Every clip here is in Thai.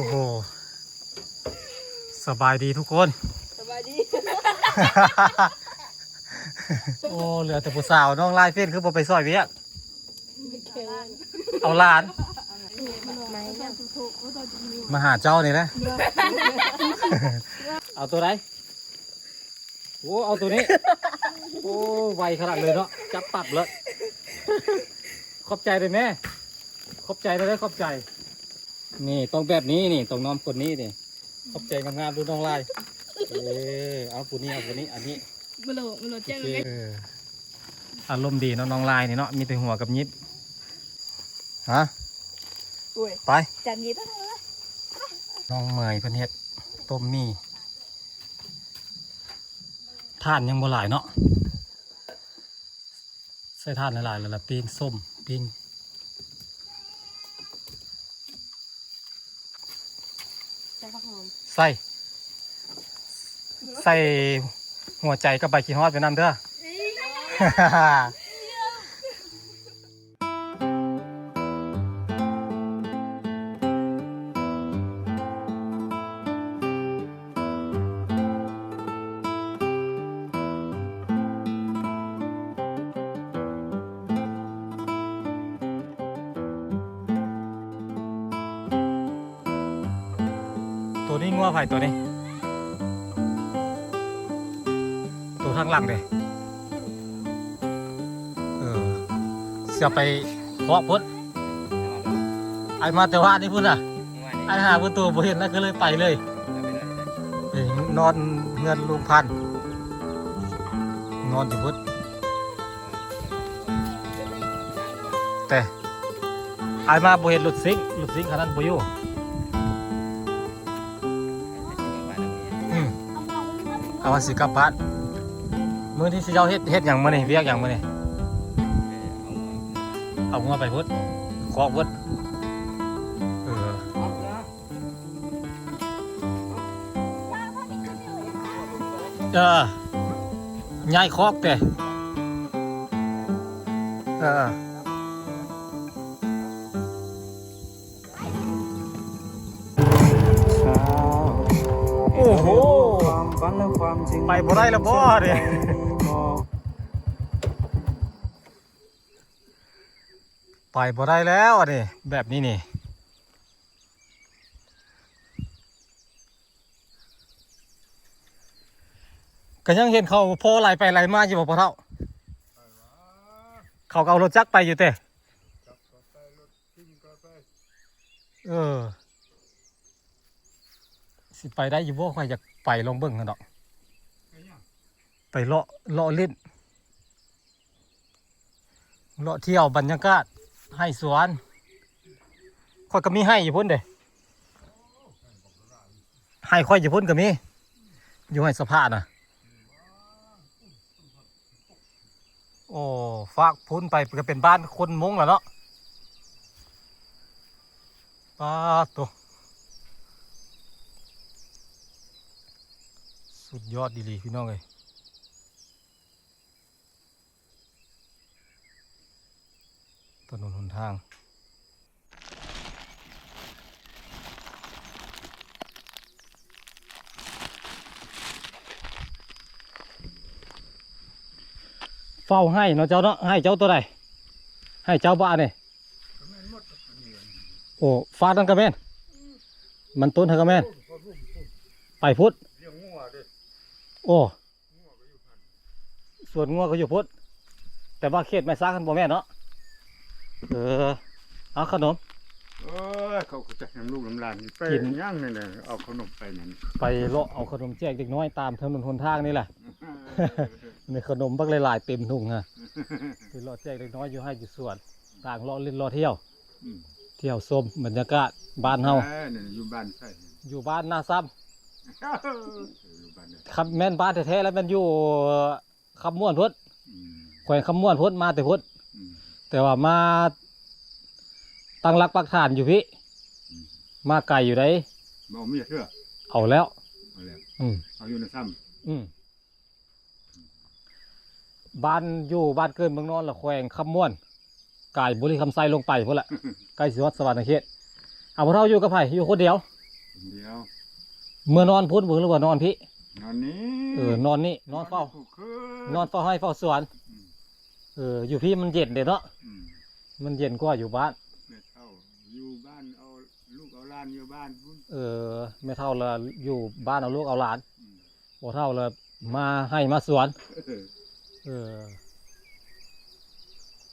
อ้โหสบายดีทุกคน สบายดี โอ้เหลือแต่ผู้สาวน้องลายเฟ้นคือบ่ไปซอยเวียก ไม่เกี่ยว เอาหลาน ไหนเนี่ย มาหาเจ้านี่นะ เอาตัวไหนโอ้เอาตัวนี้โอ้ไวขนาดเลยเนาะจับปับเลยขอบใจเลยแม่ขอบใจเลยขอบใจนี่ต้องแบบนี้นี่ต้องนอนคนนี้นี่ขอบใจงามๆดูน้องลายเอาคนนี้เอาคนนี้อันนี้ ไม่รู้แจ้งเลย อารมณ์ดีเนาะน้องลายนี่เนาะมีแต่หัวกับยิบฮะไป จันยีต้องทำอะไร น้องเมยเพิ่นเฮ็ดต้มมี่ท่านยังบ่หลายเนาะใส่ท่านหลายๆแล้วล่ะปิ้งส้มปิ้ง ใส่ผักหอม ใส่หัวใจกับใบขี้ฮอดไปนำเด้อ ตัวนี้งัวไผ่ตัวนี้ตัวข้างหลังเด้เสียไปเพาะพุ่นไอมาแต่ว่านี่พุ่นอ่ะไอหาพุ่นตัวบ่เห็นแล้วก็เลยไปเลยนอนเงินลุงพันธุ์นอนอยู่พุ่นแต่ไอมาบ่เห็นหลุดซิงขนาดบ่อยู่เอามาสิกลับบ้านมื้อที่สิเจ้าเฮ็ดหยังมื้อนี่เวียกหยังมื้อนี่เอางัวไปพุดคอกพุดย้ายคอกแต่โอ้โหไปบ่ได้แล้วบ่เด้ไปบ่ได้แล้วอันนี้แบบนี้นี่ก็ยังเห็นเขาโพไหลไปไหลมาอยู่บ่พ่อเฒ่าเขาก็เอารถจักรไปอยู่เต้สิไปได้อยู่บ่ค่อยอยากไปลองเบิ่งกันดอกไปเลาะเล่นเลาะเที่ยวบรรยากาศให้สวนค่อยก็มีให้อยู่พุ่นเด้ให้ค่อยอยู่พุ่นก็มีอยู่ให้สภาพน่ะโอ้ฝากพุ่นไปก็เป็นบ้านคนมงแล้วเนาะป้าตัวสุดยอดดีๆพี่น้องเลยถนนหนทางเฝ้าให้เนาะเจ้าเนาะให้เจ้าตัวใดให้เจ้าบ้านเนี่ยโอ้ฟาดนั่นกระแมนมันต้นเธอกระแมนไปพุทธโอ้ส่วนงัวก็อยู่พุทธแต่ว่าเขตไม่ซักกันบ่แม่เนาะเอาขนมเขาจะทำลูกน้ำลานไปย่างนี่แหละเอาขนมไปนั่นไปเลาะเอาขนมแจกเด็กน้อยตามถนนหนทางนี่แหละมีขนมบักหลายๆเต็มถุงฮะไปเลาะแจกเด็กน้อยอยู่ให้อยู่สวนต่างเลาะเล่นเลาะเที่ยวชมบรรยากาศบ้านเฮาอยู่บ้านใช่อยู่บ้านนาซ้ำคำแม่นบ้านแท้ๆแล้วมันอยู่คำม่วนพุทธแขวงคำม่วนพุทธมาแต่พุทธแต่ว่ามาตั้งรักปักฐานอยู่พี่มาไกลอยู่ไหนเอาเมียเถอะเอาแล้วเอาอยู่ในซ้ำบ้านอยู่บ้านเกินเมืองนอนละแขวงคำม่วนกายบุรีคำไซลงไปพุ่นละใกล้สิวัดสวรรค์เขตเอาพวกเราอยู่กับไผ่อยู่คนเดียว คนเดียว เมื่อนอนพุ่นเบิ่งหรือว่านอนพี่ นอนนี้ นอนนี่นอนเฝ้า ผู้คื นอนเฝ้าให้เฝ้าสวน อยู่พี่มันเย็นเด้เนาะ อืม มันเย็นกว่าอยู่บ้าน แม่เฒ่าอยู่บ้านเอาลูกเอาหลานอยู่บ้านพุ่น ไม่เท่าละอยู่บ้านเอาลูกเอาหลาน อืม บ่เท่าละมาให้มาสวน เออ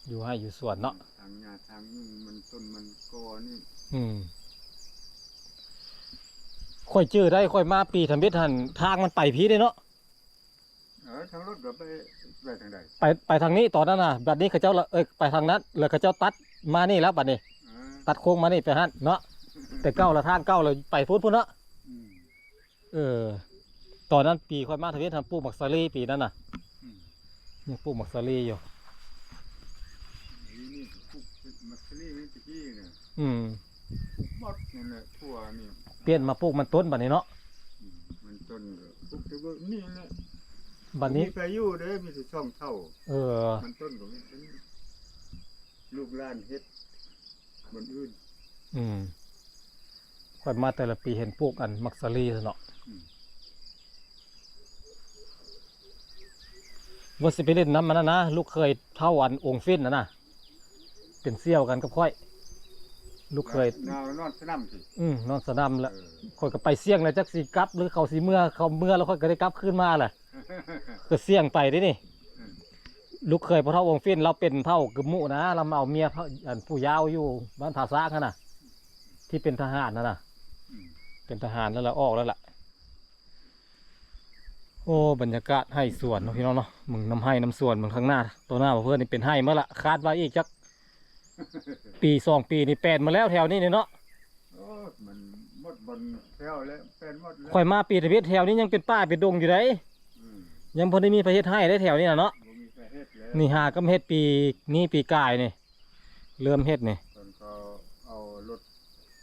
อยู่ให้อยู่สวนเนาะ ทางหญ้าทางนี่มันต้นมันกอนี่ ค่อยจื้อได้ค่อยมาปีทำบิดหันทางมันไปพี่ได้เนาะ ทางรถก็ไปทางใด ไปทางนี้ตอนนั้นน่ะบัดนี้เขาเจ้าละไปทางนั้นแล้วเขาเจ้าตัดมานี่แล้วบัดนี้ เออ ตัดโค้งมานี่ไปหันเนาะแต่เก้าละทางเก้าเลยไปพุ่นเนาะ อืม ตอนนั้นปีค่อยมาทำบิดทำปลูกหมักสาลีปีนั้นน่ะ อืม ยังปลูกหมักสาลีอยู่ นี่ปุ๊บมัสลีนี่ตะกี้เนี่ย หมดนี่แหละทั่วนี่ เปลี่ยนมาปลูกมันต้นบัดนี้เนาะ มันต้นก็ปุ๊บแต่ว่านี่แหละ บัดนี้ มีไปอยู่เด้อมีแต่ช่องเท่า มันต้นก็มีเป็นลูกหลานเฮ็ดบนอื่น ค่อยมาแต่ละปีเห็นปลูกอันมักสาลีซะเนาะ อืม ว่าสิไปเล่นน้ำมันนะลูกเคยเท่าอันองค์ฟินนะเป็นเสี่ยวกันกับค่อย ลูกเคย นอนสนามสิ นอนสนามแล้ว เออ ค่อยก็ไปเสี่ยงเลยจักสีกลับหรือเขาสีเมื่อแล้วค่อยก็ได้กลับขึ้นมาแหละก็เสี่ยงไปได้นี่ อืม ลูกเคยพอเท่าองค์ฟินเราเป็นเท่ากึมมุนะเรามาเอาเมียอันผู้ยาวอยู่บ้านผาซากน่ะที่เป็นทหารน่ะ อืม เป็นทหารแล้วเราออกแล้วล่ะโอ้บรรยากาศให้สวนเนาะพี่น้องเนาะมึงน้ำให้น้ำสวนมึงข้างหน้าตัวหน้าเพื่อนนี่เป็นให้เมื่อละคาดว่าอีกจักปี2 ปีนี่แปลนมาแล้วแถวนี้นี่เนาะ โอ้มันหมดบนแถวแล้วเป็นหมดแล้ว ข่อยมาปีทวิตแถวนี้ยังเป็นป่าเป็นดงอยู่ได้ อืม ยังพอได้มีประเทศให้ได้แถวนี้นะเนาะ บ่มีใครเฮ็ดแล้ว นี่หากำเฮ็ดปีนี้ปีกายนี่เริ่มเฮ็ดนี่ ตอนเขาเอารถ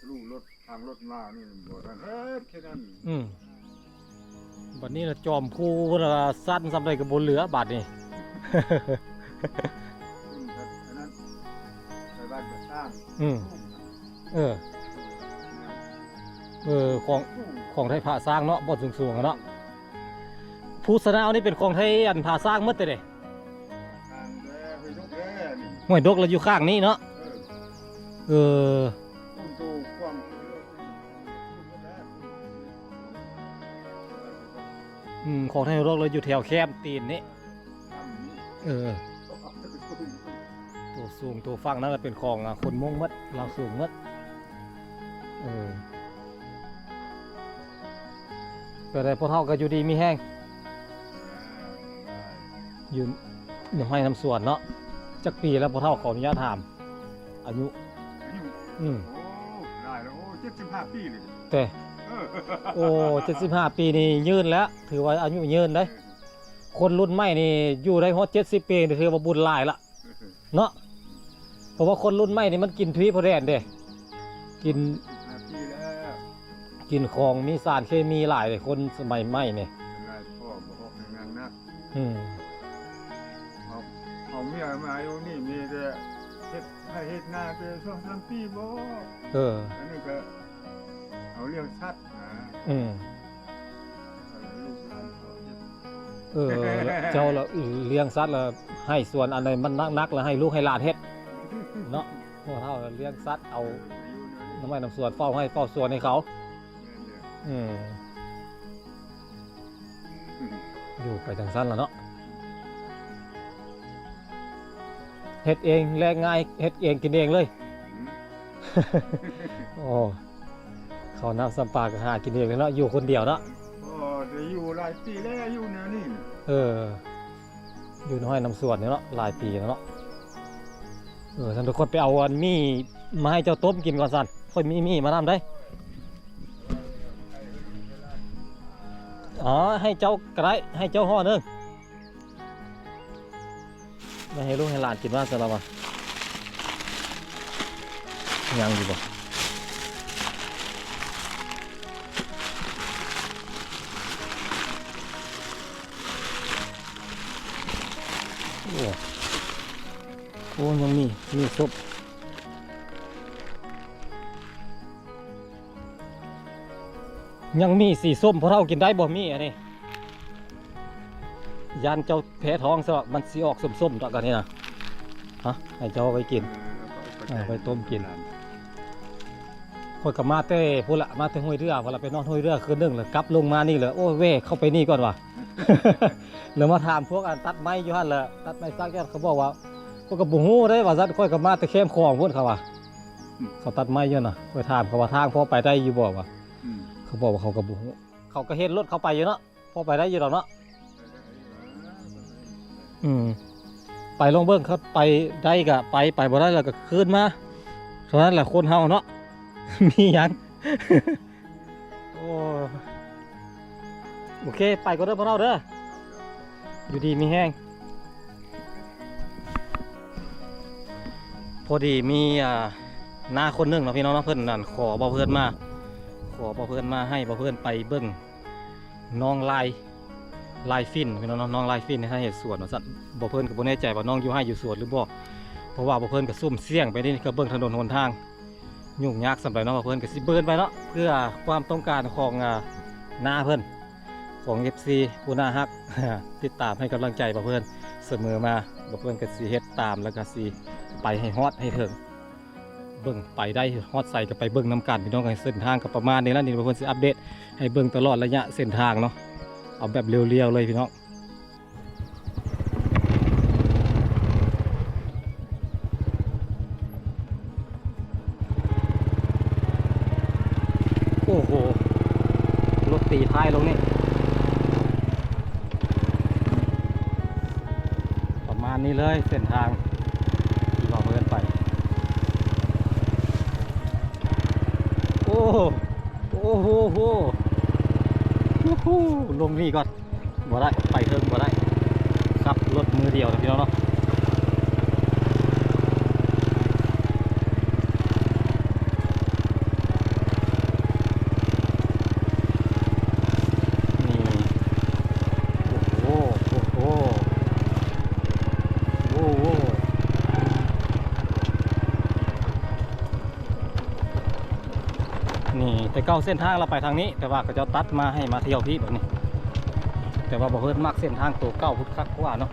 ลู่รถทางรถมานี่บ่ทันเฮ็ดแค่นั้น บัดนี้ละจอมผู้ละสั้นสำไรกับบนเหลือบาดนี่ ซึ่งอันนั้นไปบ้านก็สร้าง อืม เออของไทยผ่าสร้างเนาะบ่สูงๆอะเนาะผู้สนาวนี่เป็นของไทยอันผ่าสร้างหมดเลยเด้ ทางแด้ไปยกแด้นี่ ห้วยดกเราอยู่ข้างนี้เนาะ เออ เออ ต้นโตกว้าง ของไทยดกเราอยู่แถวแคมป์ตีนนี่ ทำนี่ เออ ตัวสูงตัวฟังนั่นก็เป็นของคนม่วงมัดเราสูงมัดแต่ได้พอเท่าก็อยู่ดีมีแห้งอยู่ยังให้น้ำส่วนเนาะจักปีแล้วพอเท่าขออนุญาตถามอายุ อายุ อืม โอ้ได้แล้วโอ้75 ปีเลย แต่ เออ โอ้75 ปีนี่ยืนแล้ว ถือว่าอายุยืนเลยคนรุ่นใหม่นี่อยู่ได้ฮอด70 ปีนี่ถือว่าบุญหลายละเนาะเพราะว่าคนรุ่นใหม่นี่มันกินทวีพอแดนเด้กิน 75 ปีแล้ว กินของมีสารเคมีหลายเลยคนสมัยใหม่เนี่ย เป็นไรพ่อบอกให้งานนัก อืม เอาเมียมาอยู่นี่มีแต่เฮ็ดให้เฮ็ดนาแต่2-3 ปีบ่ เออ อันนี้ก็เอาเรื่องสัตว์นะ อืม เอาลูกหลานเขาเฮ็ด เจ้าละเลี้ยงสัตว์ละให้ส่วนอันใดมันนักๆแล้วให้ลูกให้หลานเฮ็ดเนาะพวกเท่าเลี้ยงสัตว์เอา อยู่ใน น้ำไม้น้ำส่วนเฝ้าให้เฝ้าส่วนให้เขา เนี่ย อืมอยู่ไปจังสั้นแล้วเนาะเฮ็ดเองแลกง่ายเฮ็ดเองกินเองเลย โอ้เขาน้ำสัมปลาก็หากินเองเลยเนาะอยู่คนเดียวเนาะ โอ้ได้อยู่หลายปีแล้วอยู่แนวนี้น่ะ อยู่น้อยน้ำส่วนเนี่ยเนาะหลายปีแล้วเนาะท่านทุกคนไปเอาอันมี่มาให้เจ้าต้มกินก่อนสันค่อยมีมาทำได้อ๋อให้เจ้ากระไรให้เจ้าห่อหนึงไม่ให้ลูกให้หลานกินว่าสลับอ่ะยังอยู่บ่โอ้ยังมีซุป ยังมีสีส้มพอเรากินได้บ่มีอันนี้ยันเจ้าแพ้ท้องซะมันสีออกส้มๆตอนกันนี่นะฮะให้เจ้าไปกินไปต้มกินคนกับมาเต้พูดละมาเต้ห้วยเรือพอเราไปนอนห้วยเรือคืนนึงเลยกลับลงมานี่เลยโอ้เว่เข้าไปนี่ก่อนว่ะ แล้วมาถามพวกอันตัดไม้อยู่ฮั่นเลยตัดไม้ซักยันเขาบอกว่าพวกกับบุหูได้ว่าซัดค่อยกับมาเต้เข้มคลองพูดเขาว่าเขาตัดไม้เยอะนะค่อยถามเขาว่าทางพอไปได้อยู่บอกว่าเขาบอกว่าเขากับบุหูเขาก็เห็นรถเขาไปอยู่เนาะพอไปได้อยู่หรอกเนาะไปลงเบิ้งเขาไปได้ก็ไปบ่ได้แล้วก็คืนมาเพราะนั้นแหละคนเฮาเนาะ มีหยัง โอเคไปก็เด้อพวกเราเด้ออยู่ดีมีแห้งพอดีมีหน้าคนหนึ่งเนาะพี่น้องเนาะเพื่อนนั่นขอบ่เพื่อนมาให้บ่เพื่อนไปเบิ้งน้องลายฟินพี่น้องน้องลายฟินในท่าเหตุสวนสัตว์บ่เพื่อนกับบ่แน่ใจว่าน้องอยู่ให้อยู่สวนหรือบ่เพราะว่าบ่เพื่อนกับซุ่มเสี่ยงไปนี่ก็เบิ้งถนนหนทางยุ่งยากสำหรับน้องบ่เพื่อนกับสิเบิ้งไปเนาะเพื่อความต้องการของหน้าเพื่อนของ FC ผู้น่าฮัก ติดตามให้กำลังใจบ่เพื่อนเสมอมาบ่เพื่อนกับสิเฮ็ดตามแล้วก็สิไปให้ฮอดให้ถึงเบิ่งไปได้ฮอดใส่ก็ไปเบิ่งน้ำกันพี่น้องกันเส้นทางก็ประมาณนี้แล้วนี่บ่เพื่อนสิอัปเดตให้เบิ่งตลอดระยะเส้นทางเนาะเอาแบบเรียวๆเลยพี่น้องโอ้โหรถตีท้ายลงนี่ประมาณนี้เลยเส้นทางที่เราเดินไปโอ้โหลงนี่ก่อนบ่ได้ไปเทิงบ่ได้ครับรถมือเดียวนะพี่น้องเนาะนี่โอ้โหนี่แต่เก้าเส้นทางเราไปทางนี้แต่ว่าก็จะตัดมาให้มาเที่ยวที่แบบนี้แต่ว่าบ่เพิ่นมักเส้นทางตัวเก้าพุทธคักกว่าเนาะ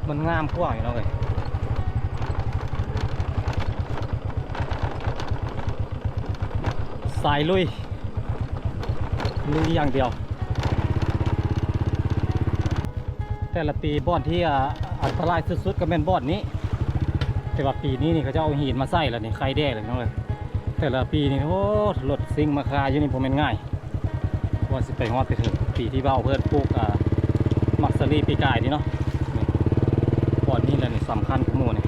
มันงามกว่าอยู่เนาะเลยสายลุยอย่างเดียวแต่ละปีบ่อนที่อันตรายสุดๆก็เป็นบ่อนนี้แต่ว่าปีนี้นี่เขาจะเอาหินมาใส่แล้วนี่ไข่แดงเลยเนาะเลยแต่ละปีนี่โอ้รถซิ่งมาคาอยู่นี่ผมเป็นง่ายว่าสิไปฮอดไปถึงปีที่เบ้าเพื่อนปลูกมักสลีปีกายนี่เนาะบ่อนนี้แหละนี่สำคัญของหมู่นี่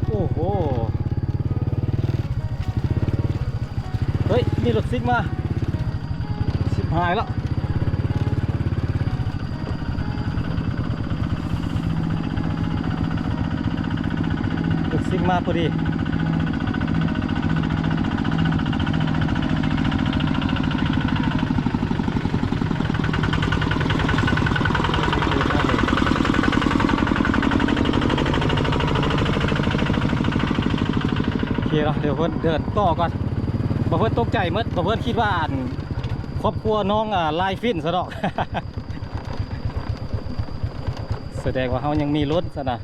โอ้โหเฮ้ยมีรถซิ่งมาชิบหายแล้วรถซิ่งมาพอดีเดี๋ยวเพื่อนเดินต่อก่อนเพื่อนตกใจเมื่อเพื่อนคิดว่าครอบครัวน้องลายฟินซะดอก แสดงว่าเขายังมีรถซะนะ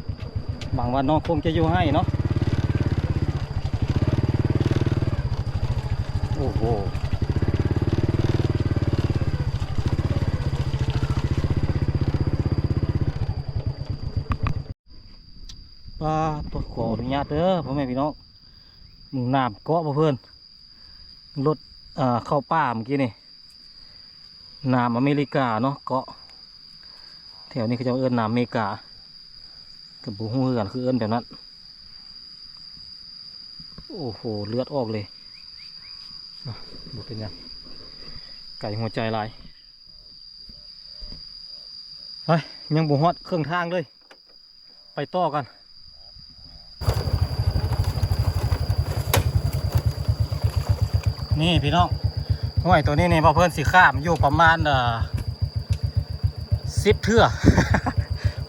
หวังว่าน้องคงจะอยู่ให้เนาะโอ้โหป้าตัวขออนุญาตเด้อพ่อแม่พี่น้องน้ำเกาะเพื่อนรถเข้าป่าเมื่อกี้นี่น้ำอเมริกาเนาะเกาะแถวนี้เขาจะเอิ้นน้ำอเมริกากับบุ้งเหือนคือเอิ้นแบบนั้นโอ้โหเลือดออกเลยบุเป็นยังไก่หัวใจลายไปยังบุฮอดเครื่องทางเลยไปต่อกันนี่พี่น้องห้วยตัวนี้นี่พอเพื่อนสีข้ามอยู่ประมาณ10 เทื่อ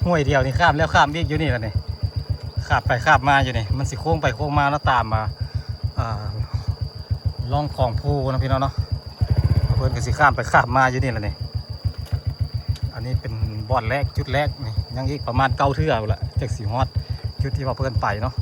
ห้วยเดียวนี่ข้ามแล้วข้ามอีกอยู่นี่แล้วนี่ข้ามไปข้ามมาอยู่นี่มันสิโค้งไปโค้งมาแล้วตามมาล่องของภูนะพี่น้องเนาะ เพิ่นก็สิข้ามไปข้ามมาอยู่นี่แหละนี่อันนี้เป็นบอนแรกจุดแรกนี่ยังอีกประมาณ9 เทื่อพุ่นละจากสีฮอดจุดที่ว่าเพิ่นไปเนาะ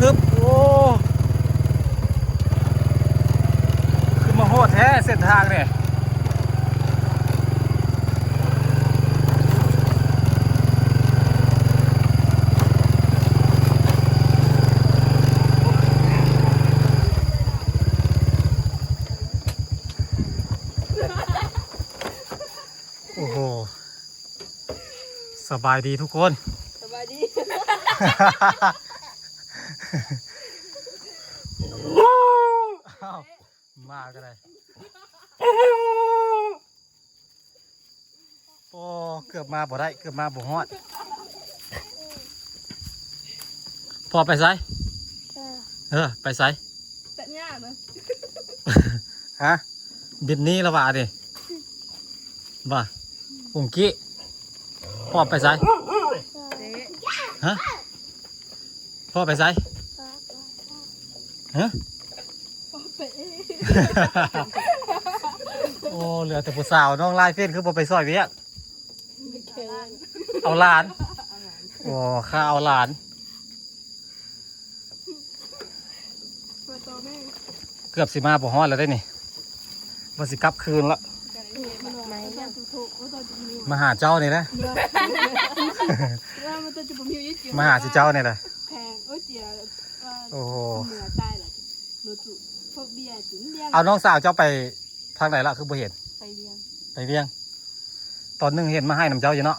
ฮึบโอ้ขึ้นมาโหดแท้เส้นทางเนี่ยโอ้โหสบายดีทุกคน สบายดี อ้าวมาก็ได้โอ้เกือบมาบ่ได้เกือบมาบ่ฮอดพอไปไสไปไส แต่ยากนะ ฮะบินนี้ละว่าดิบ่อุงกี้พอไปไส เจ๊ ฮะพอ พ่อไปไสฮะ ไป โอ้เหลือแต่ผู้สาวน้องลายเฟ้นคือบ่ไปซอยเวียก ไม่เคิน เอาหลานโอ้ข้าเอาหลาน มาต่อแม่ เกือบสิมาบ่ฮอดแล้วได้นี่ว่าสิกลับคืนละ มันไหนเนี่ยถูกว่าต่อจะมี มาหาเจ้านี่นะ ว่ามันต่อจะมียิ่งจิ๋ว มาหาสิเจ้านี่แหละ แพงเจียว่า โอ้โห เหนือใต้แหละหนูถูกพวกเบียร์ถึงเลี้ยง เอาน้องสาวเจ้าไปทางไหนล่ะคือบ่เห็น ไปเลี้ยง ไปเวียง ตอนหนึงเห็นมาให้น้ำเจ้าอยู่เนาะ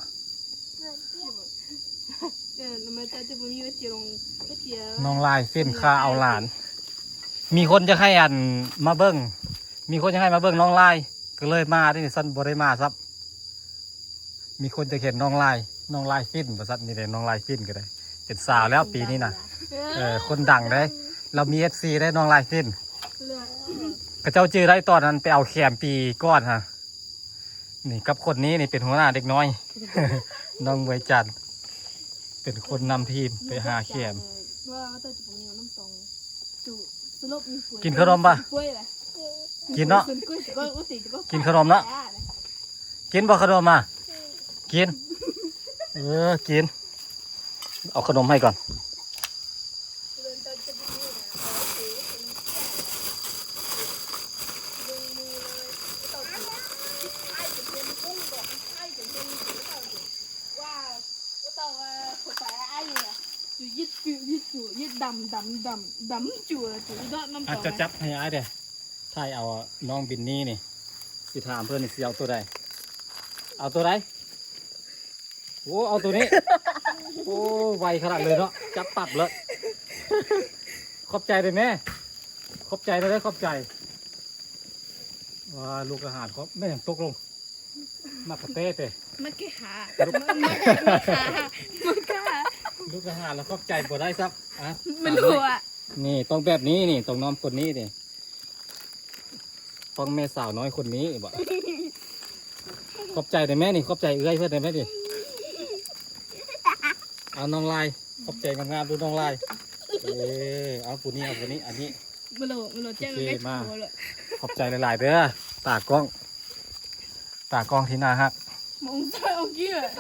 มันต่อจะมีว่าเจียลงว่าเจีย น้องลายเฟ้นข้าเอาหลาน มีคนจะให้อันมาเบิ้งมีคนจะให้มาเบิ้งน้องลายก็เลยมาที่นี่สั้นบ่ได้มาซับมีคนจะเห็นน้องลายฟินบ่ซัดนี่เลยน้องลายฟินก็ได้เป็นสาวแล้วปีนี้นะคนดังได้ เรามี FC ได้น้องลายฟิน เลือด ก็เจ้าจื้อได้ตอนนั้นไปเอาแคมปีก้อนฮะนี่กับคนนี้นี่เป็นหัวหน้าเด็กน้อย น้องเวยจันทร์เป็นคนนำทีมไปหาแคม ว่าต่อจะมีน้ำตองจุสลบมีกล้วย กินขนมปะ กล้วยแหละ กินเนาะ กินขนมเนาะ กินบ่ขนมมากินกินเอาขนมให้ก่อนยึดดำจู่ละจู่ดอน้ำ อาจ ตา จะจับให้อ้ายเด้ถ้าเอาน้องบินนี่นี่สิถามเพื่อนนี่สิเอาตัวใดเอาตัวใดโอ้เอาตัวนี้ โอ้ไวขนาดเลยเนาะจับปับเลย ขอบใจเลยแม่ขอบใจเลยขอบใจว้าลูกอาหารเขาแม่ยังตกลงมากระเต้เต้ มันแค่หา ลูก มันแค่หา ลูกอาหารแล้วขอบใจบ่ได้ซับอ่ะ มันรู้อ่ะ นี่ต้องแบบนี้นี่ต้องน้องคนนี้นี่ต้องแม่สาวน้อยคนนี้บ่ขอบใจได้แม่นี่ขอบใจเอื้อยเพื่อนได้ไหมดิเอาน้องลายขอบใจงามๆดูน้องลายเอาผู้นี้เอาผู้นี้อันนี้ มันรู้แจ้งมันไม่ถูกเลย ขอบใจหลายๆเด้อตากล้องที่น่าฮัก มองใจโอเคอ่ะ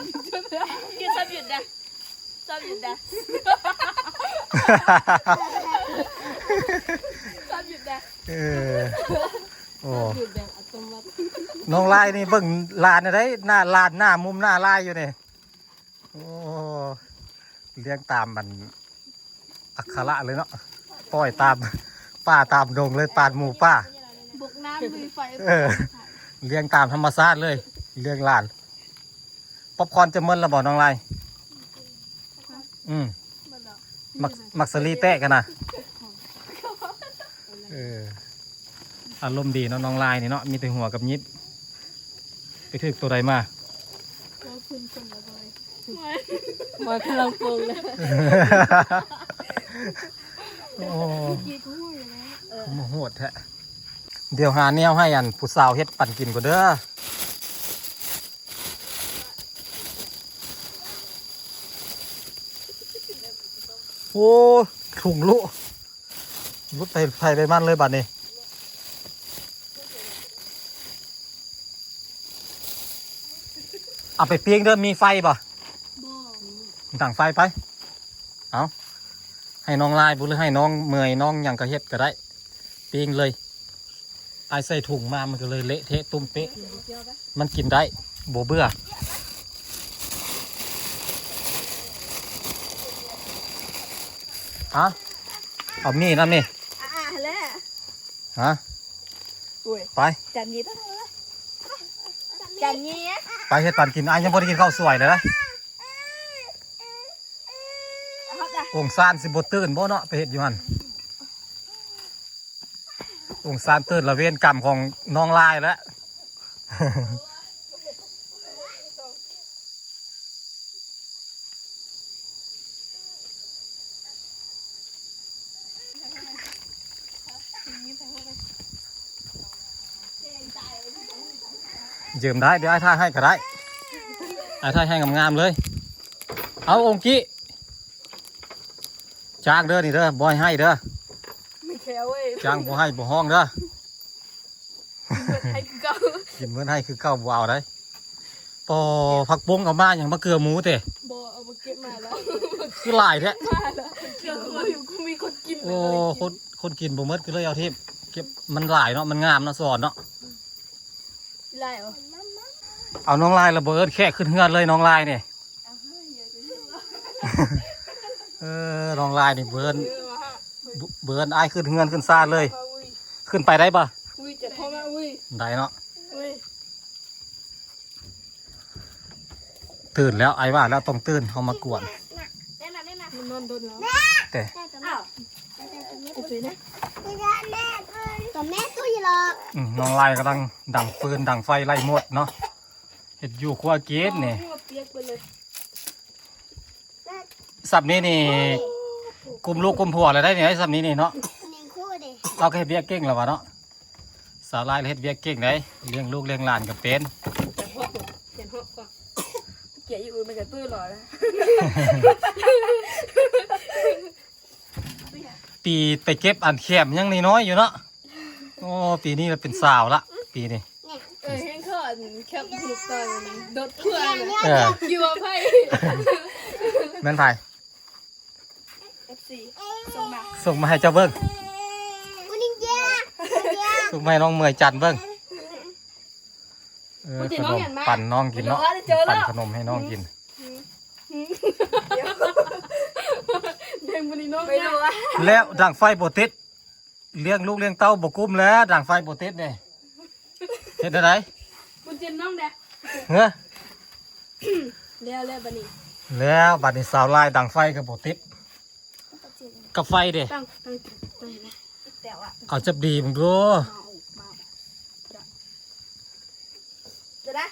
พี่ชอบหยุดนะชอบหยุดนะชอบหยุดนะ โอ้ หยุดแบบอัตโนมัติ น้องลายนี่เบิ่งลานอะไรหน้าลานหน้ามุมหน้าลายอยู่นี่โอ้เลี้ยงตามมันอักขระเลยเนาะปล่อยตามป้าตามดงเลยปาดหมูป้า บุกน้ำลุยไฟ เลี้ยงตามธรรมชาติเลยเลี้ยงหลานป๊อปคอร์นจะมึนแล้วบอกน้องลายมักสลีแตะกันนะอารมณ์ดีเนาะน้องลายนี่เนาะมีแต่หัวกับยิบไปถึกตัวใดมา ก็คุณคนละเลยมากำลังปรุงเลย โอ้ กี่กูอยู่แล้ว โมโหดแท้เดี๋ยวหาแนวให้อันผู้สาวเฮ็ดปั่นกินก่อนเด้อโอ้ถุงลุรุดไปมันเลยบัดนี้เอาไปเปียงเด้อมีไฟป่ะตั้งไฟไปเอาให้น้องลายบุหรือให้น้องเมยน้องหยังกระเฮ็ดก็ได้เปียงเลยไอใส่ถุงมามันก็เลยเละเทะตุ้มเป๊ะมันกินได้โบเบื่อฮะเอามีนั่นนี่ แล้ว ฮะไป จันยี่ต้องจันยี่ ไปเฮ็ดปั่นกินไอ้ยังบ่ได้กินข้าวสวยเลยนะองซานสิบ่ตื่นบ่เนาะไปเฮ็ดอยู่หั่นองซานตื่นละเวรกรรมของน้องลายแล้ว ยืมได้เดี๋ยวไอ้ท่าให้ก็ได้ไอ้ท่าให้งามๆเลยเอาองค์กี้ จ้างเด้อนี่เด้อบ่ให้เด้อ ไม่แค่เว้ย จ้างบ่ให้บ่ห้องเด้อ เปิดให้เก่า กินเมื่อให้คือเก้าบ่เอาได้ปอผักบงเอามาอย่างมะเกลือหมูเตะ บ่เอามาเก็บมาแล้ว คือหลายแท้ มาแล้วเกี่ยวกับอยู่กูมีคนกิน โอ้คนกินบ่หมดคือเลยเอาทิพย์เก็บมันหลายเนาะมันงามเนาะสอนเนาะ ไล่เหรอ เอาน้องลายระเบิดแค่ขึ้นเฮือนเลยน้องลายนี่น้องลายนี่เบิร์นอ้ายขึ้นเฮือนขึ้นซ่านเลย ขึ้นไปได้ปะ อุ้ยจะพ่อมาอุ้ย ได้เนาะ อุ้ย ตื่นแล้วไอ้ว่าแล้วต้องตื่นเขามากวน มันนอนโดนแล้ว แต่ อ้าวโอเคนะ ตัวแม่ตุ้ยหรอก น้องลายกำลังดังฟืนดังไฟไล่หมดเนาะเห็ดอยู่ครัวเกตนี่ หัวเปียกไปเลย สับนี้นี่กุมลูกกุมผัวอะไรได้เนี่ยไอ้สับนี้นี่เนาะ หนึ่งคู่ดิ เราก็เฮ็ดเวียกเก่งแล้ววะเนาะสาวลายเฮ็ดเวียกเก่งได้เลี้ยงลูกเลี้ยงหลานก็เป็น จะหัวเขียนหัวก่อนเกี่ยอยู่มันจะตื้อหรอนะ ปีไปเก็บอันแคมยังน้อยๆอยู่เนาะโอ้ปีนี้เราเป็นสาวละปีนี้ เห็นเขาแคบถูกตอนโดดเพื่อน เออ อยู่กับไพ่ แม่นไผ FC ส่งมา ส่งมาให้เจ้าเบิ้ง วันนี้เจ้า ส่งมาให้น้องเมยจันเบิ้งขนมปั่นน้องกินเนาะปั่นขนมให้น้องกิน เด้งวันนี้น้องไม่รู้ว่า แล้วดังไฟโบติดเลี้ยงลูกเลี้ยงเต้าบกุ้มแล้วดังไฟโบติดเนี่ยเห็นอะไร คุณเจนน้องเด้ เฮ้อ แล้วบันนี้ แล้วบัดนี้สาวลายดังไฟกับโบติดกับไฟเด้ ตั้งนะแต่ว่า เอาจับดีมึงดู มาจะได้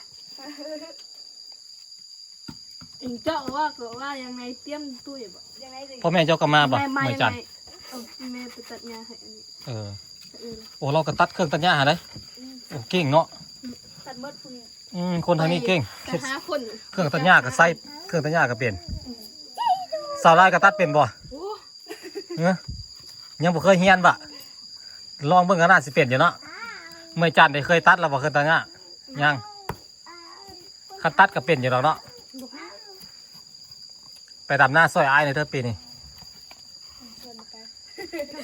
อิงเจ้าว่ายังไงเตรียมตู้อยู่บ่ยังไง พ่อแม่เจ้าก็มาบ่เมยจัน แม่ไปตัดหญ้าให้อันนี้ โอ้เราก็ตัดเครื่องตัดหญ้าหาได้โอ้เก่งเนาะ ตัดมดคุณ คนทางนี้เก่ง แต่หาคน เครื่องตัดหญ้าก็ใส่เครื่องตัดหญ้าก็เปลี่ยนสาวลายก็ตัดเป็นบ่ โอ้ เอ้อยังบ่เคยเฮียนบ่ลองเบิ่งก็น่าสิเป็นอยู่เนาะเมยจันได้เคยตัดแล้วบ่เคยตัดหญ้ายังคันตัดก็เป็นอยู่ดอกเนาะไปดำหน้าซอยอ้ายในเด้อปีนี้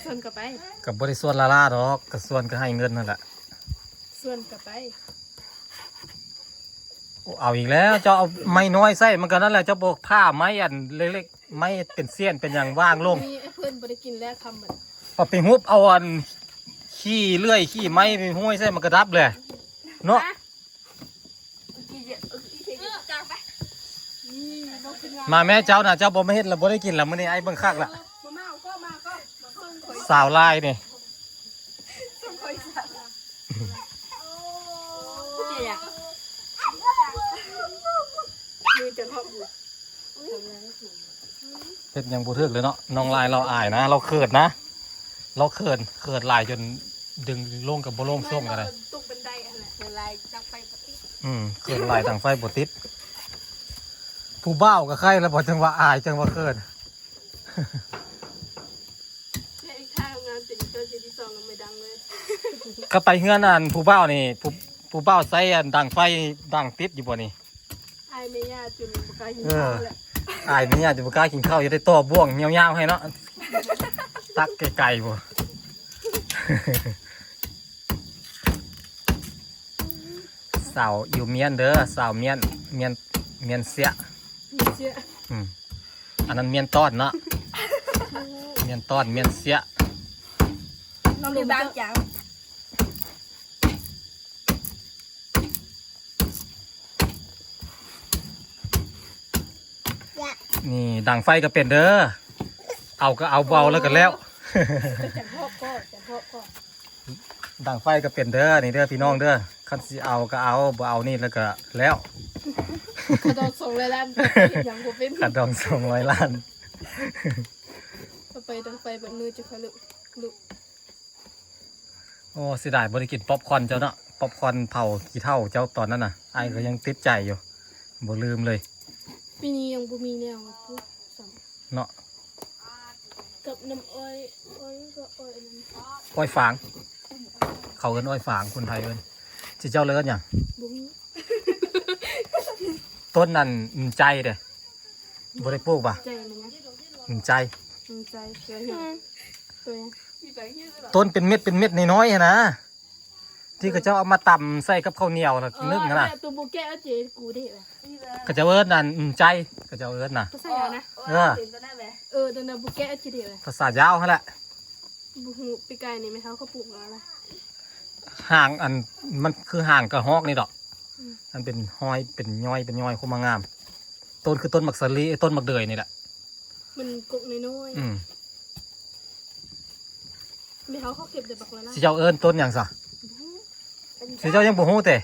ส่วนกลับไป กับบริส่วนลาล่าดอกกับส่วนก็ให้เงินนั่นแหละ ส่วนกลับไป โอ้เอาอีกแล้วเจ้าเอาไม้น้อยใส่มันก็นั่นแหละเจ้าโบกผ้าไม้อันเล็กๆไม้เป็นเสี้ยนเป็นอย่างว่างลง มีเพื่อนบริกินแล้วคำเหมือน พอไปฮุบเอาอันขี้เลื่อยขี้ไม้ไปห้อยใส่มันก็ดับเลยเนาะมาแม่เจ้าน่ะเจ้าบ่ไม่เฮ็ดแล้วบ่ได้กินแล้วมื้อนี้ไอ้เบิ่งคักละ มาก็ สาวลายนี่ มือจะทอบอยู่ เฮ็ดหยังบ่ถึกเลยเนาะน้องลายเราอายนะ เราเขินนะเราเขินลายจนดึงลงกับบ่ลงส่งกันเลย ตุกบันไดอะไรลายจับไปปฏิ เกินลายต่างไฟบติดผู้เบ้าก็ใครแล้วบอกจังว่าอายจังว่าเกิน เนี่ยอีกท่างานติดเตอร์ที่สองไม่ดังเลย ก็ไปเฮือนอันผู้เบ้านี่ผู้เบ้าใส่อันดังไฟดังติดอยู่บ่นี่ ไอเมียจุนบุกายหินข้าวแหละ อายเนี่ยจะบ่กล้ากินข้าวจะได้ต่อบ่วงยาวๆให้เนาะตักไกลๆบ่ สาวอยู่เมียนเด้อสาวเมียนเสีย เชื่อ อันนั้นเมียนต้อนเนาะเมียนต้อนเมียนเสีย น้องดูบางจัง นี่ดังไฟก็เป็นเด้อเอาก็เอาเบาแล้วก็แล้ว จังพ่อก็ ดังไฟก็เป็นเด้อนี่เด้อพี่น้องเด้อคันสิเอาก็เอาบ่เอานี่แล้วก็แล้ว กระโดดส่งเลยล้านอย่างกูเป็น กระดอง200 ล้าน ไปตั้งไปแบบมือจะขลุลุ โอ้เสียดายบ่ได้กินป๊อปคอร์นเจ้าเนาะป๊อปคอร์นเผาขี้เถ้าเจ้าตอนนั้นน่ะไอ้ก็ยังติดใจอยู่บ่ลืมเลย ปีนี้ยังบ่มีแนวพูดส เนาะ น้ำอ้อยอ้อยก็อ้อยนั่น อ้อยฝาง เขาเอิ้นอ้อยฝางคนไทยเอิ้นสิเจ้าเลิศอย่าง บุ้ง ต้นนั่นใจเด้บ่ได้ปลูกป่ะ ใจมันนะ ใจ มันใจเชื่อยังตัวยัง ต้นเป็นเม็ดน้อยๆอะนะที่เขาเจ้าเอามาตำใส่กับข้าวเหนียวนะนึ่งนะ ตัวบุกแก้วเจกูได้ไหม เขาเจ้าเอิ้นนั่นใจเขาเจ้าเอิ้นน่ะ ภาษายาวนะ เออ ตัวนั้นบุกแก้วเจได้ไหม ภาษายาวหั่นแหละ บุกหูปีกายนี่ไหมเขาเขาปลูกแล้วอะไร ห่างอันมันคือห่างกับฮอกนี่ดอกมันเป็นห้อยเป็นย้อยคุมางาม ต้นคือต้นมักสลีต้นมักเดือยนี่แหละ มันกกน้อย อืม ๆไม่เขาเก็บแต่บักแล้วนะ สิเจ้าเอิ้นต้นหยังซะสิเจ้ายังบ่ฮู้แต่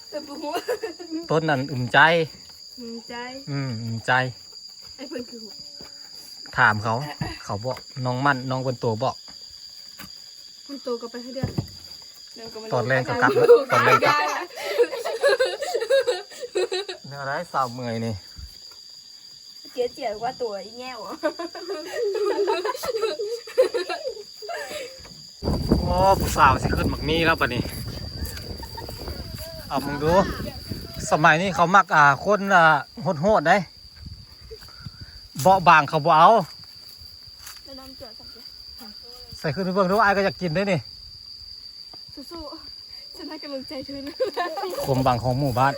แต่บุกหู ต้นนั่นใจ ใจ ใจ ไอ้เพื่อนคือหู ถามเขา เขาบอกน้องมันน้องบนตัวบอก มันโตก็ไปให้เดือน ตอนแรงก็กลับแล้วตอนแรงกลับเนื้อไรสาวเมื่อยนี่ เจี๊ยเจี๊ยว่าตัวอีแง่ว โอ้ผู้สาวสิขึ้นหมักมีแล้วปะนี่เอามึงดู สมัยนี้เขามักคนโหดได้เบาบางเขาบ่เอา แล้วน้ำเจือสักที ใส่ขึ้นไปเบิ่งดูไอ้ก็อยากกินได้นี่ สู้ๆฉันให้กำลังใจเธอนะ คมบางของหมู่บ้าน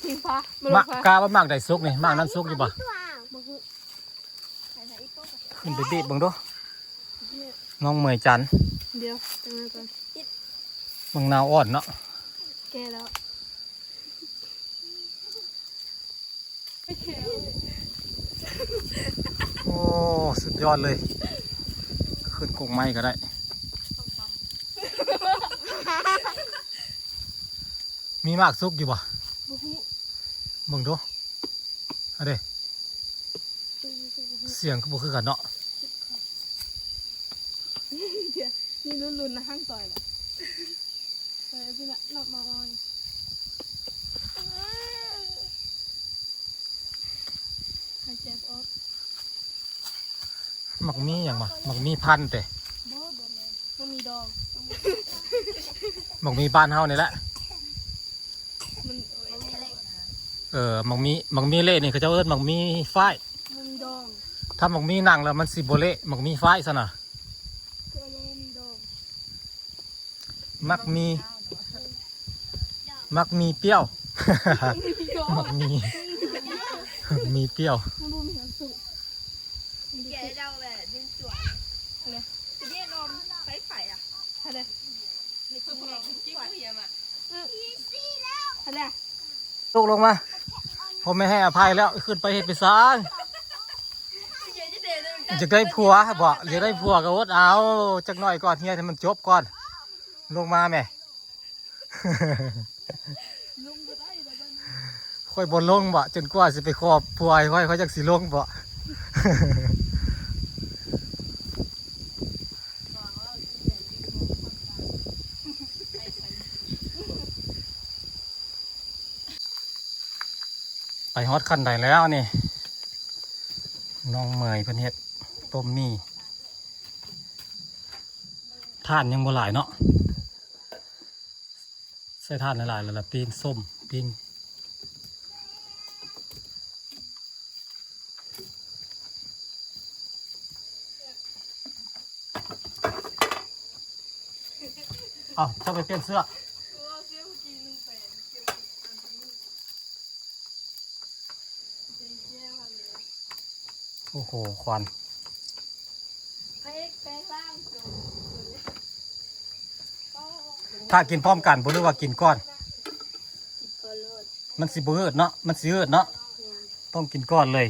ทิ้งฟ้ามาล มั ง ก ฟ้าก าว่ามากได้ซุกนี่มากนั้นซุกอยู่ปะ บุกหู ขึ้นไปบีบเบิ่งดูน้องเมยจันทร์ เดี๋ยวจังเลยก่อน เบิ่งนาวอ่อนเนาะ แกแล้วไม่แข็ง โอ้สุดยอดเลย ขึ้นกงไม้ก็ได้ มีมากซุกอยู่บ่ บุกหู เบิ่งดูเอาเด้เสียงก็บ่คือกันเนาะ นี่ลุ้นๆนะห้างต่อยแหละพี่ละนอกมาอ่อนหายใจออก มักมีอย่างบ่มักมีพันธุ์แต่ มันมีดอง มักมีบ้านเฮานี่แหละ มัน มักมีเละนี่เขาเจ้าเอิ้นมักมีฝ้าย มันมีดอง ถ้ามักมีหนังแล้วมันสิบ่เละมักมีฝ้ายซะน่ะ ก็มันมีดอง มักมีเปรี้ยว มีดอง มักมีมีเปรี้ยว มันบูมีน้ำสุก แกเดาแบบดึงตัวอะไรจะเรียกนมไฟไฟอ่ะ อะไร ไม่จริงไงกิ๊กเหียมอ่ะ อะไร ตกลงมาผมไม่ให้อภัยแล้วขึ้นไปเฮ็ดไปซาง เจี๊ยจะเดินเลย จะได้ผัวบ่จะได้ผัวก็อดเอาจักหน่อยก่อนเฮียให้มันจบก่อน ลงมาแม่ ลุงก็ได้แล้วบ้าง ค่อยบ่ลงบ่จนกว่าสิไปครอบผัวให้ค่อยจักสิลงบ่ ไปฮอดคันใดแล้วนี่น้องเมยเพิ่นเฮ็ดต้มมี่ท่านยังบ่หลายเนาะใส่ท่านหลายๆแล้วล่ะปิ้งส้มปิ้งเอาเจ้าไปเปลี่ยนเสื้อโอ้โหควัน ไปล่าง ถ้ากินพร้อมกันบ่รู้ว่ากินก้อน มันสิบ่เอิดเนาะมันสิเอิดเนาะต้องกินก้อนเลย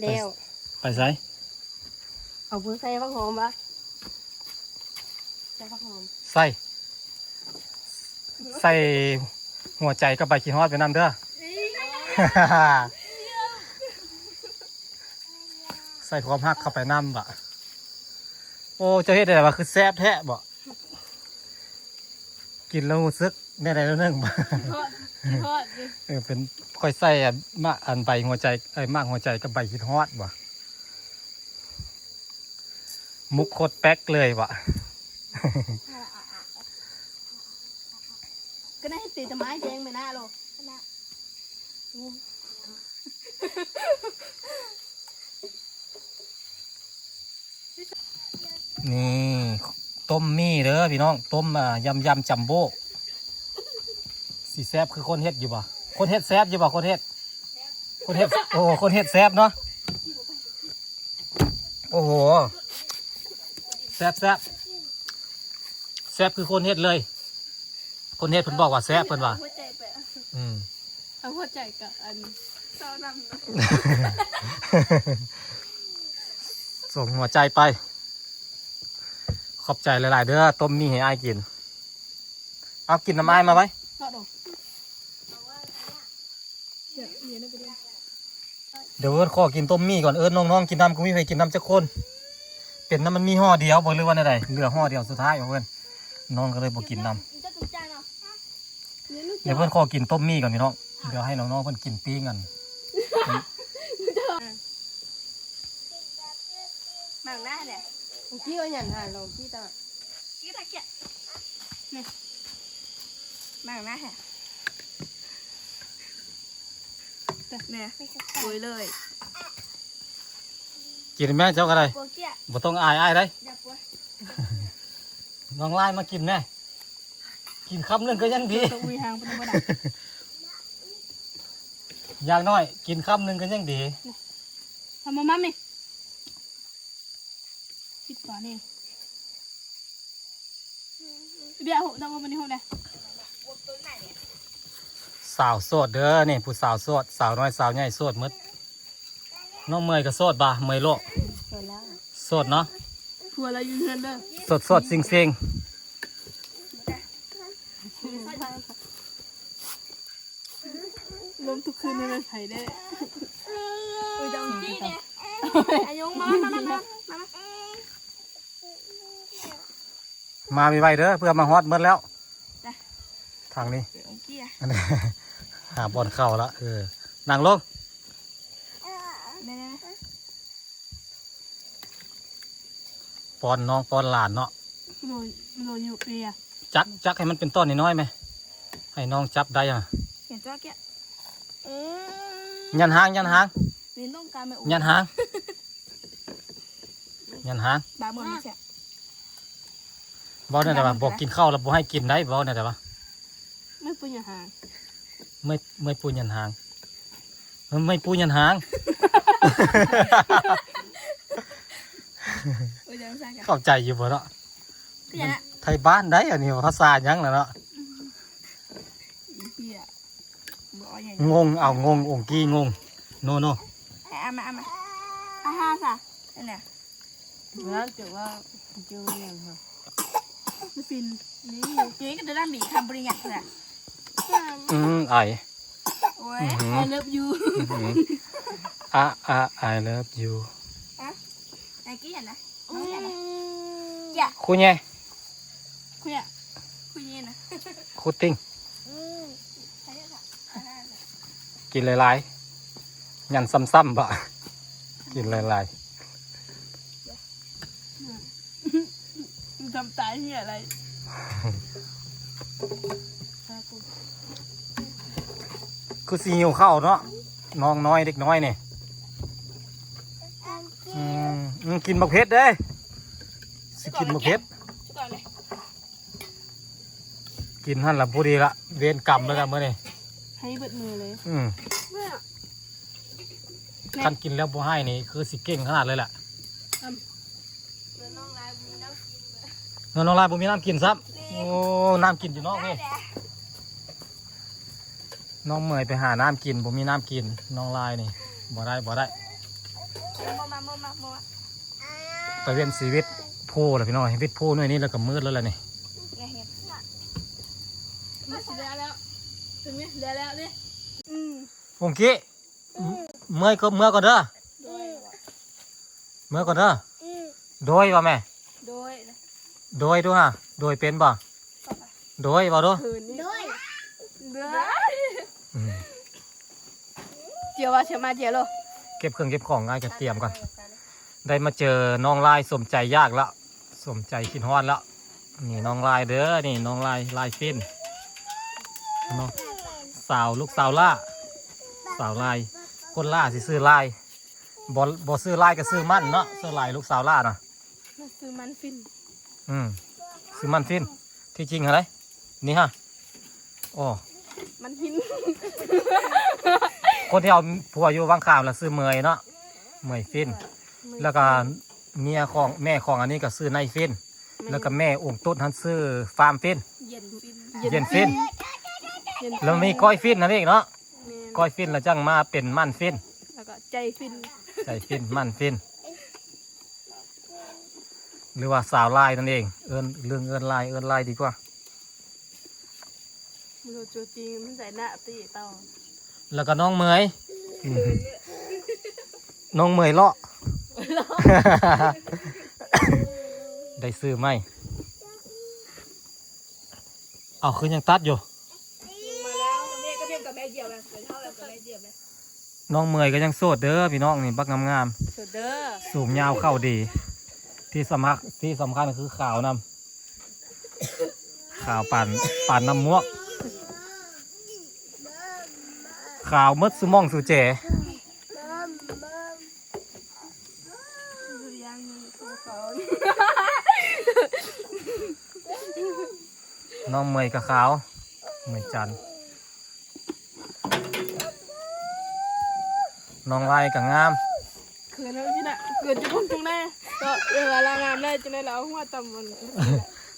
เร็ว ไปไส เอาพื้นใส่ผักหอมปะใส่ผักหอม ใส่หัวใจกับใบขี้ฮอดไปนำเด้อ ใส่ความฮักเข้าไปนำบ่โอ้เจ้าเฮ็ดได้ว่าคือแซ่บแท้บ่ กินแล้วรู้สึกได้ไรแล้วนึง ทอดทอดดิ เป็นค่อยใส่มะอันใบหัวใจมากหัวใจกับใบคิดฮอดว่ะมุกโคตรแป๊กเลยว่ะ ก็ได้ให้ตีจะไม้แจงไปหน้าโลนะ นี่ต้มมี่เด้อพี่น้องต้มยำจัมโบ้สีแซบคือคนเฮ็ดอยู่บ่คนเฮ็ดแซบอยู่บ่คนเฮ็ดโอ้คนเฮ็ดแซบเนาะโอ้โหแซบคือคนเฮ็ดเลย คนเฮ็ดเพิ่นบอกว่าแซบเพิ่นว่า หัวใจไป อืม เอาหัวใจกับอัน เศร้านำนะ ส่งหัวใจไป ขอบใจหลายๆเด้อต้มมี่ให้อ้ายกินเอากินน้ำอ้ายมาไว้ ทอดดอกเดี๋ยวได้ไปเรียน เดี๋ยวเอิ้นขอกินต้มมี่ก่อนเอิ้นน้องๆกินน้ำกูมีใครกินน้ำจักคนเป็นน้ำมันมีห่อเดียวบ่หรือว่าอะไรเหลือห่อเดียวสุดท้ายของเอิ้นน้องก็เลยบ่กินน้ำ จะตุ้มจานเนาะ เดี๋ยวเพื่อนขอกินต้มมี่ก่อนพี่น้อง เดี๋ยวให้น้องๆเพื่อนกินปิ้งกัน หมังหน้าเนี่ย กี้ว่าอย่างไรเรากี้ตา กี่ตะเกียบนี่หมังหน้าแฮะเนี่ยปุยเลย กินแม่เจ้าก็ได้ ปัวเกีย บ่ต้องอายได้ อย่าปัว น้องไล่มากินแม่กินคำหนึงก็ยังดี ตะอุยหางเป็นบ่ได้ อย่างน้อย กินคำหนึงก็ยังดี ทำมามั่มนี่คิดก่อนนี่เดี๋ยวทำมาเป็นที่ห้องเลย ปัวตัวไหนเนี่ย สาวโสดเด้อนี่ผู้สาวโสดสาวน้อยสาวใหญ่โสดหมดน้องเมย์ก็โสดบ่เมย์โลกโสดเนาะ ทัวร์เราอยู่เงินเด้อ โสดซิง ล้มทุกคืนในเมืองไทยได้ ปุยดองจี้เนี่ยอายงมา มามีใบเด้อเพื่อมาฮอตหมดแล้วทางนี้ องกี้อ่ะ อันนี้ หาบอลเข้าละนั่งลง เนี่ย ป้อนน้องป้อนหลานเนาะ โลอยู่เปีย จักให้มันเป็นต้นน้อยๆไหมให้น้องจับได้อ่ะ เห็นจ้าเกียยันหาง เรียนต้องการไม่ ยันหาง บาเมืองนี่แฉะ บอกเนี่ยแต่ว่าบอกกินข้าวแล้วบอกให้กินได้บอกเนี่ยแต่ว่า ไม่ปุญญาหาง ไม่ปูยันหางไม่ปูยันหาง ปุยดองซ่ากัน เข้าใจอยู่บ่เนาะ ก็อย่างนั้น ไทยบ้านได้อันนี้ภาษาหยังน่ะเนาะ เปียบอกอย่าง งงเอางงองกี้งงโน เอามาฮ่าค่ะเนี่ย แล้วเดี๋ยวว่าเจออย่างค่ะไม่ฟิน นี่เจ๊ก็จะได้บีทำปริญญาเลย ไอ โอ้ย I love you I love you ไอ้กี้เห็นนะน้องเห็นนะอย่า คุยไง คุยอ่ะ คุยยินนะ คุยติ้ง ใช่ค่ะ กินหลายๆยันซ้ำๆบ่กินหลาย ทำตายที่อะไร ๆคือสีหิวข้าวเนาะน้องน้อยเด็กน้อยนี่กินบักเผ็ดเด้สิกินบักเผ็ด ชุดก่อนเลย กินหั่นละพอดีละเวรกรรมแล้วกันเมื่อนี่ ให้เบิดมือเลย คันกินแล้วบ่ให้นี่คือสิเก่งขนาดเลยแหละ แล้วน้องลายมีน้ำกิน น้องลายบ่มีน้ำกินซ้ำโอ้น้ำกินอยู่นอกนี่น้องเมยไปหาน้ำกินบ่มีน้ำกินน้องลายนี่บ่ได้โมมาไปเวียนชีวิตโพล่ะพี่น้องชีวิตโพหน่วยนี้แล้วก็มืดแล้วล่ะนี่ เนี่ยเห็น ไม่สิได้แล้วถึงไหมได้แล้วเนี่ย วงกี้เมื่อยก็เมื่อก่อนเด้อ โดย เมื่อก่อนเด้อโดยว่าแม่ โดย โดยดูฮะโดยเป็นบ่ โดยบ่ดู คืนนี้ ด้วย เด้อ อืม เจียวว่าเชียวมาเจียวโล เก็บเครื่องเก็บของง่ายกันเตรียมก่อนได้มาเจอน้องลายสมใจยากละสมใจกินฮอดละนี่น้องลายเด้อนี่น้องลายฟินเนาะสาวลูกสาวล่าสาวลายคนล่าสิซื้อลายบ่ซื้อลายก็ซื้อมั่นเนาะซื้อลายลูกสาวล่าน่ะ มาซื้อมันฟิน ซื้อมันฟินที่จริงอะไรนี่ฮะโอ้ มันฟิน คนที่เอาผัวอยู่บางข่าวแล้วซื้อเมยเนาะเมยฟิน แล้วก็เมียของแม่ของอันนี้ก็ซื้อในฟิน แล้วก็แม่องค์ตุ๊ดทันซื้อฟาร์มฟิน เย็นฟิน เย็นฟิน เย็น แล้วมีก้อยฟินนั่นเองเนาะ แม่น ก้อยฟินแล้วจังมาเป็นมันฟิน แล้วก็ใจฟิน ใส่ฟินมันฟิน หรือว่าสาวลายนั่นเองเอิ้นเรื่องเอิ้นลายดีกว่า มือจูจริงมันใส่หน้าตีเต่า แล้วก็น้องเมยน้องเมยเลาะ ได้ซื้อไหมเอาคือยังตัดอยู่ มาแล้วแม่ก็เทียมกับแม่เดียวเลยเหมือนเท่าแบบกับแม่เดียวเลย น้องเมยก็ยังโสดเด้อพี่น้องนี่บักงาม สุดเด้อ ๆสูงยาวเข้าดี ที่สำคัญคือขาวนำขาวปั่นน้ำมวกขาวมดสุมองสุเจ ดูยังมีตัวเขา น้องเมยกับขาวเมยจันทร์น้องลายกับงาม เขินแล้วพี่น่ะเกิดจะพ้นตรงแน่ก็เวลางานได้จะได้แล้วหัวต่ำมัน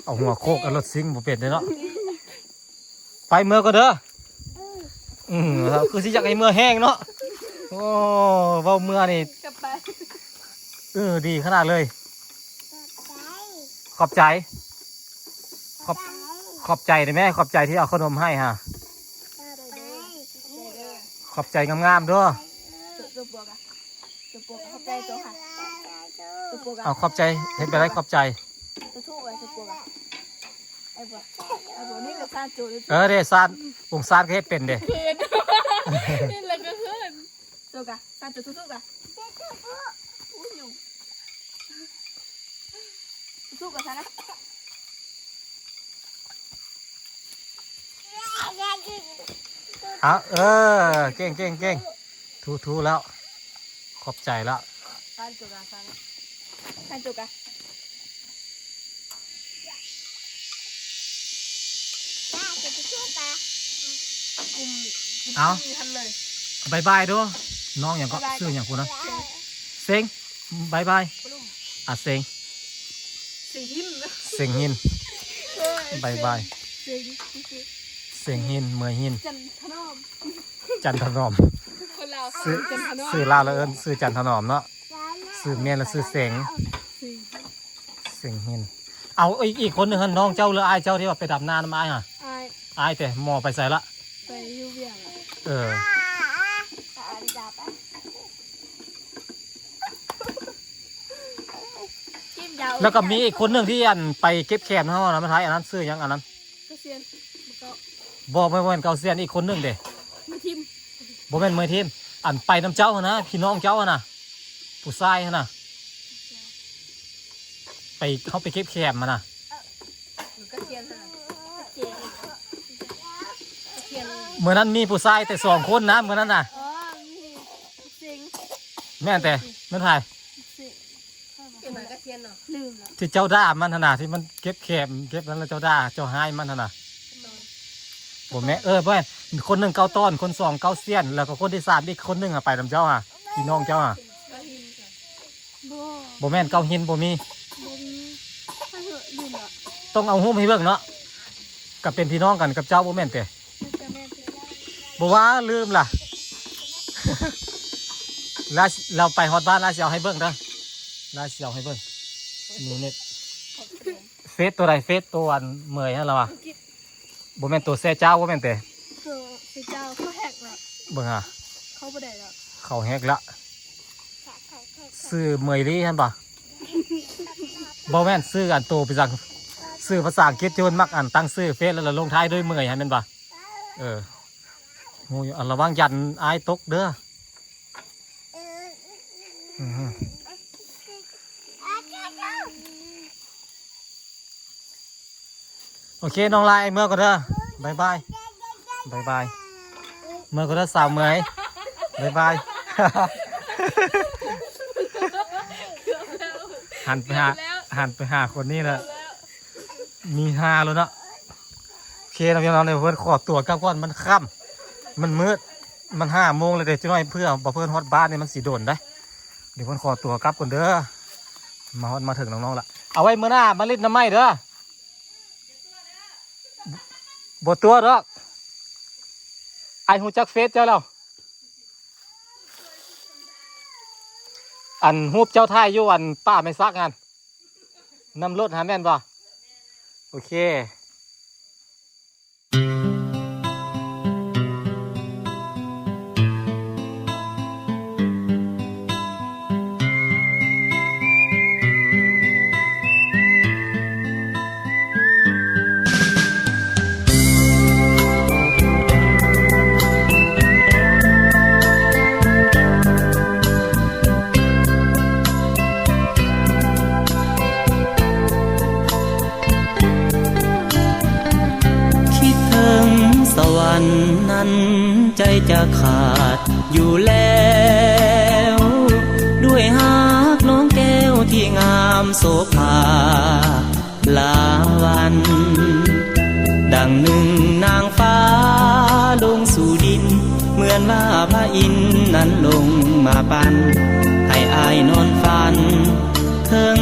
เอาหัวโคกเอารถซิ่งบ่เป็ดเลยเนาะไปเมื่อก็เด้อครับคือสิอยากให้เมื่อแห้งเนาะโอ้เว้าเมื่อนี่ กลับไป ดีขนาดเลย ขอบใจขอบใจเลยแม่ขอบใจที่เอาขนมให้ฮะขอบใจงามๆด้วย ตัวปวกอะตัวปวกเข้าใจตัวค่ะตัวปวกอะ เอาขอบใจเห็นไปได้ขอบใจ ตัวทุกอะตัวปวกอะไอ้ปวกนี่ก็ซาจูเลย เด้ซานวงซานก็เฮ็ดเป็นเด้ เขินนี่แล้วก็เขินตัวกะซาจูทุกๆอะอุ้ยอยู่ทุกๆอะซานะ เอาเก่งทูแล้ว ขอบใจแล้ว ซาจูกะซานะซาจูกะ กลุ่ม เอา ทันเลย บายบายด้วยน้องอย่างก็ซื้ออย่างคุณนะเซ็งบายบายเซ็ง สีหิม เซ็งหินบายบาย สี เซ็งหินเมยหิน จันทนอม จันทนอม คนเรา ซื้อ จันทนอม ซื้อลาวแล้วเอิ้นซื้อจันทนอมเนาะซื้อเมียนแล้วซื้อเซ็ง สี เซ็งหินเอาอีกคนหนึ่งน้องเจ้าหรืออายเจ้าที่ว่าไปดับนาน้ำอายฮะ อาย อายแต่หมอไปใส่ละ ไปยูเวียงอะ จิ้มยาว แล้วก็มีอีกคนหนึ่งที่อันไปเก็บแคมเขานะมาท้ายอันนั้นซื้อยังอันนั้น ก็เซียนแล้วก็ บอกไม่เป็นเกาเซียนอีกคนหนึ่งเด้ มาทิม บ่แม่นมือทีมอันไปน้ำเจ้าหั่นนะพี่น้องเจ้าหั่นนะผู้ชายหั่นนะไปเขาไปเก็บแคมมานะ ก็เทียนเทียนเทียน เมื่อนั้นมีผู้ชายแต่2 คนนะเมื่อนั้นน่ะ อ๋อนี่สิง แม่นแต่แม่นไทย สิง เทียนก็เทียนเนาะ ลืมแล้ว ที่เจ้าด่ามันหั่นน่ะที่มันเก็บแคมเก็บนั้นแล้วเจ้าด่าเจ้าหายมันหั่นน่ะบ่แม่บ่แม่นคนหนึงเกาต้อนคน2เกาเซียนแล้วก็คนที่3อีกคนหนึงอะไปนํเจ้าอ่ะพี่น้องเจ้าอ่ะ บ่ บ่แม่นเกาหินบ่มี บ่มีถ้าเหอะลืมแล้ว ต้องเอาหุ้มให้เบิ่งเนาะกับเป็นพี่น้องกันกับเจ้าบ่แม่นแต่ มันจะแม่นสิ บ่ว่าลืมล่ะ แล้วเราไปฮอดบ้านแล้วสิเอาให้เบิ่งเด้อแล้วสิเอาให้เบิ่งนี่เน็ตเฟซตัวใดเฟซตัวอันเมยฮะเราอ่ะบ่แม่นตัวแซ่เจ้าบ่แม่นแต่ คือสิเจ้าเขาแหกแล้ว เบิ่งอ่ะ เขาบ่ได้แล้ว เขาแฮกละซื้อเมยลี่หั่นบ่บ่แม่นซื้ออันโตไปจัง ซื้อภาษาอังกฤษที่มันมักอ่านตั้งซื้อเฟซแล้วลงท้ายด้วยเมื่อยให้มันบ่โอ้ยระวังยันอายตกเด้อโอเคน้องลายเมื่อก็เด้อบายบายบายบายเมื่อก็เด้อสาวเมื่อยบายบายหันไปหาคนนี้นะมีฮาแล้วเนาะโอเคนะพี่น้องเนี่ยเพื่อนขอตัวกลับก่อนมันค่ำมันมืดมัน5 โมงเลยเดี๋ยวจะน้อยเพื่อเพื่อนฮอตบ้านเนี่ยมันสีโดนได้เดี๋ยวเพื่อนขอตัวกลับก่อนเด้อมาถึงน้องๆละเอาไว้เมื่อหน้ามาเล่นน้ำไหม้เด้อบทตัวเด้อไอหูจักเฟซเจ้าเราอันฮูบเจ้าท่ายอยู่อันป้าไม่ซักงานนำรถหาแม่นป่ะโอเคนั้นใจจะขาดอยู่แล้วด้วยหากน้องแก้วที่งามโสภาลาวันดังหนึ่งนางฟ้าลงสู่ดินเหมือนว่าพระอินทร์นั้นลงมาปันให้อายนอนฝันถึง